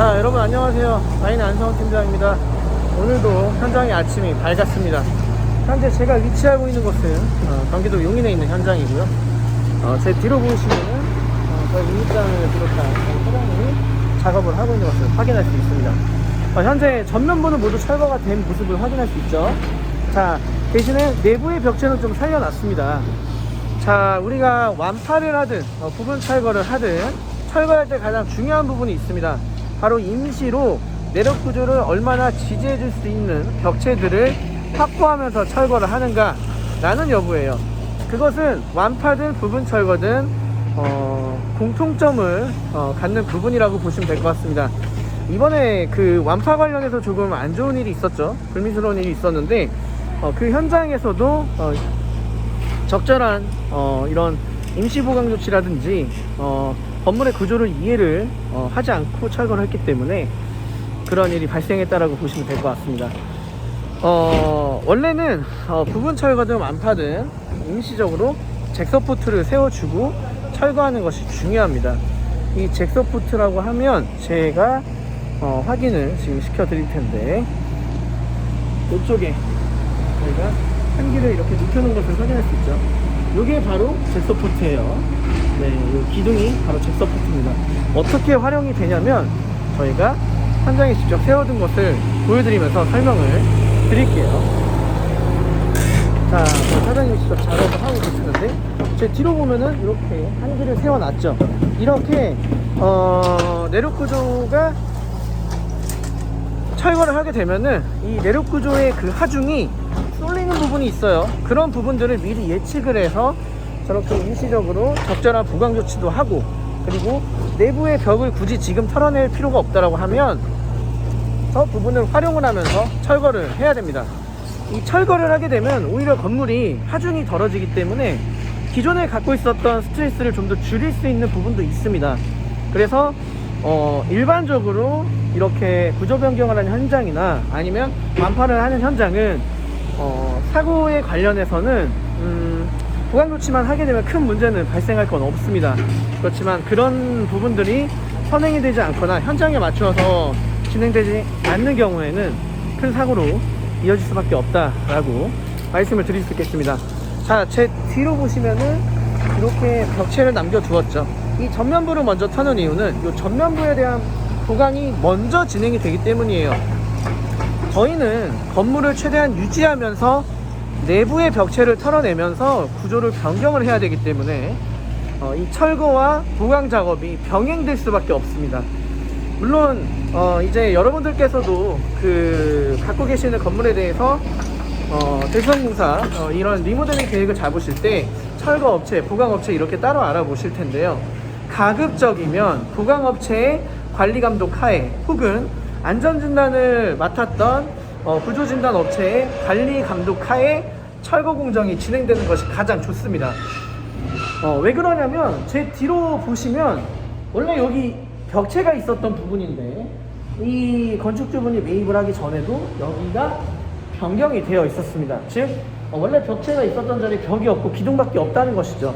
자, 여러분 안녕하세요. 라인 안성훈 팀장입니다. 오늘도 현장의 아침이 밝았습니다. 현재 제가 위치하고 있는 곳은 경기도 용인에 있는 현장이고요. 제 뒤로 보시면은 저희 임직장을 비롯한 사장님이 작업을 하고 있는 것을 확인할 수 있습니다. 현재 전면부는 모두 철거가 된 모습을 확인할 수 있죠. 자, 대신에 내부의 벽체는 좀 살려놨습니다. 자, 우리가 완파를 하든 부분 철거를 하든 철거할 때 가장 중요한 부분이 있습니다. 바로 임시로 내력 구조를 얼마나 지지해 줄 수 있는 벽체들을 확보하면서 철거를 하는가 라는 여부예요. 그것은 완파든 부분 철거든 공통점을 갖는 부분이라고 보시면 될 것 같습니다. 이번에 그 완파 관련해서 조금 안 좋은 일이 있었죠. 불미스러운 일이 있었는데 그 현장에서도 적절한 이런 임시보강 조치라든지 건물의 구조를 이해를 하지 않고 철거를 했기 때문에 그런 일이 발생했다라고 보시면 될 것 같습니다. 원래는 부분 철거든 완파든 임시적으로 잭서포트를 세워주고 철거하는 것이 중요합니다. 이 잭서포트라고 하면 제가 확인을 지금 시켜 드릴 텐데, 이쪽에 저희가 한기를 이렇게 눕혀놓은 것을 확인할 수 있죠. 이게 바로 잭서포트예요. 네, 이 기둥이 바로 잭서포트입니다. 어떻게 활용이 되냐면 저희가 현장에 직접 세워둔 것을 보여드리면서 설명을 드릴게요. 자, 사장님이 직접 작업을 하고 계시는데 제 뒤로 보면은 이렇게 한기를 세워놨죠. 이렇게 내력 구조가 철거를 하게 되면은 이 내력 구조의 그 하중이 쏠리는 부분이 있어요. 그런 부분들을 미리 예측을 해서 저렇게 일시적으로 적절한 보강 조치도 하고, 그리고 내부의 벽을 굳이 지금 털어낼 필요가 없다라고 하면 저 부분을 활용을 하면서 철거를 해야 됩니다. 이 철거를 하게 되면 오히려 건물이 하중이 덜어지기 때문에 기존에 갖고 있었던 스트레스를 좀 더 줄일 수 있는 부분도 있습니다. 그래서 일반적으로 이렇게 구조 변경을 하는 현장이나 아니면 완파를 하는 현장은 사고에 관련해서는 보강 조치만 하게 되면 큰 문제는 발생할 건 없습니다. 그렇지만 그런 부분들이 선행이 되지 않거나 현장에 맞추어서 진행되지 않는 경우에는 큰 사고로 이어질 수밖에 없다라고 말씀을 드릴 수 있겠습니다. 자, 제 뒤로 보시면은 이렇게 벽체를 남겨두었죠. 이 전면부를 먼저 터는 이유는 이 전면부에 대한 보강이 먼저 진행이 되기 때문이에요. 저희는 건물을 최대한 유지하면서 내부의 벽체를 털어내면서 구조를 변경을 해야 되기 때문에 이 철거와 보강 작업이 병행될 수밖에 없습니다. 물론 이제 여러분들께서도 갖고 계시는 건물에 대해서 대수공사 이런 리모델링 계획을 잡으실 때 철거 업체, 보강 업체 이렇게 따로 알아보실 텐데요. 가급적이면 보강 업체의 관리 감독 하에 혹은 안전진단을 맡았던 구조진단 업체의 관리 감독 하에 철거 공정이 진행되는 것이 가장 좋습니다. 왜 그러냐면 제 뒤로 보시면 원래 여기 벽체가 있었던 부분인데 이 건축주분이 매입을 하기 전에도 여기가 변경이 되어 있었습니다. 즉 원래 벽체가 있었던 자리에 벽이 없고 기둥밖에 없다는 것이죠.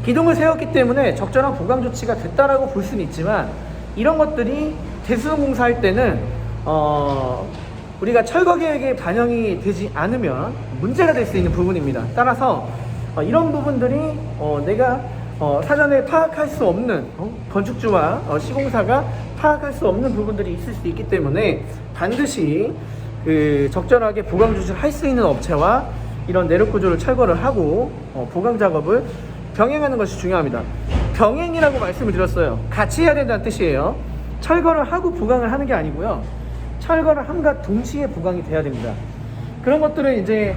기둥을 세웠기 때문에 적절한 보강 조치가 됐다라고 볼 수는 있지만 이런 것들이 대수공사할 때는 우리가 철거 계획에 반영이 되지 않으면 문제가 될 수 있는 부분입니다. 따라서 이런 부분들이 내가 사전에 파악할 수 없는 건축주와 시공사가 파악할 수 없는 부분들이 있을 수 있기 때문에 반드시 적절하게 보강 조치를 할 수 있는 업체와 이런 내력 구조를 철거를 하고 보강 작업을 병행하는 것이 중요합니다. 병행이라고 말씀을 드렸어요. 같이 해야 된다는 뜻이에요. 철거를 하고 보강을 하는 게 아니고요. 철거를 함과 동시에 보강이 돼야 됩니다. 그런 것들은 이제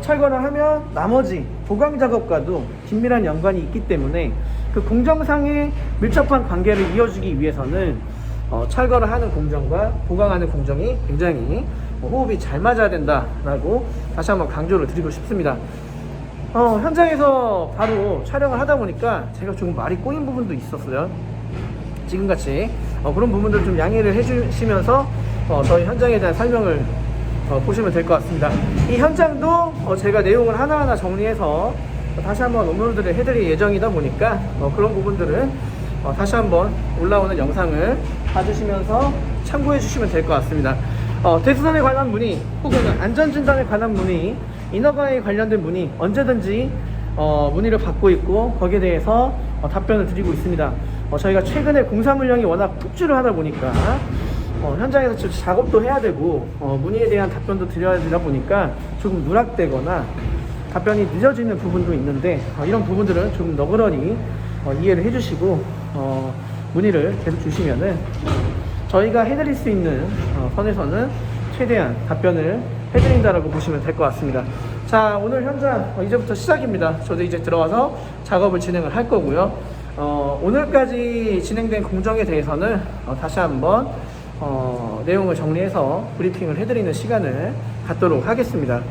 철거를 하면 나머지 보강 작업과도 긴밀한 연관이 있기 때문에 그 공정상의 밀접한 관계를 이어주기 위해서는 철거를 하는 공정과 보강하는 공정이 굉장히 호흡이 잘 맞아야 된다라고 다시 한번 강조를 드리고 싶습니다. 현장에서 바로 촬영을 하다 보니까 제가 조금 말이 꼬인 부분도 있었어요. 지금같이 그런 부분들 좀 양해를 해주시면서 저희 현장에 대한 설명을 보시면 될 것 같습니다. 이 현장도 제가 내용을 하나하나 정리해서 다시 한번 업로드를 해드릴 예정이다 보니까 그런 부분들은 다시 한번 올라오는 영상을 봐주시면서 참고해 주시면 될 것 같습니다. 대수선에 관한 문의 혹은 안전진단에 관한 문의, 인허가에 관련된 문의 언제든지 문의를 받고 있고 거기에 대해서 답변을 드리고 있습니다. 저희가 최근에 공사 물량이 워낙 폭주를 하다 보니까 현장에서 지금 작업도 해야 되고 문의에 대한 답변도 드려야 되다 보니까 조금 누락되거나 답변이 늦어지는 부분도 있는데 이런 부분들은 좀 너그러니 이해를 해주시고 문의를 계속 주시면은 저희가 해드릴 수 있는 선에서는 최대한 답변을 해드린다라고 보시면 될 것 같습니다. 자, 오늘 현장 이제부터 시작입니다. 저도 이제 들어와서 작업을 진행을 할 거고요. 오늘까지 진행된 공정에 대해서는 다시 한번 내용을 정리해서 브리핑을 해드리는 시간을 갖도록 하겠습니다.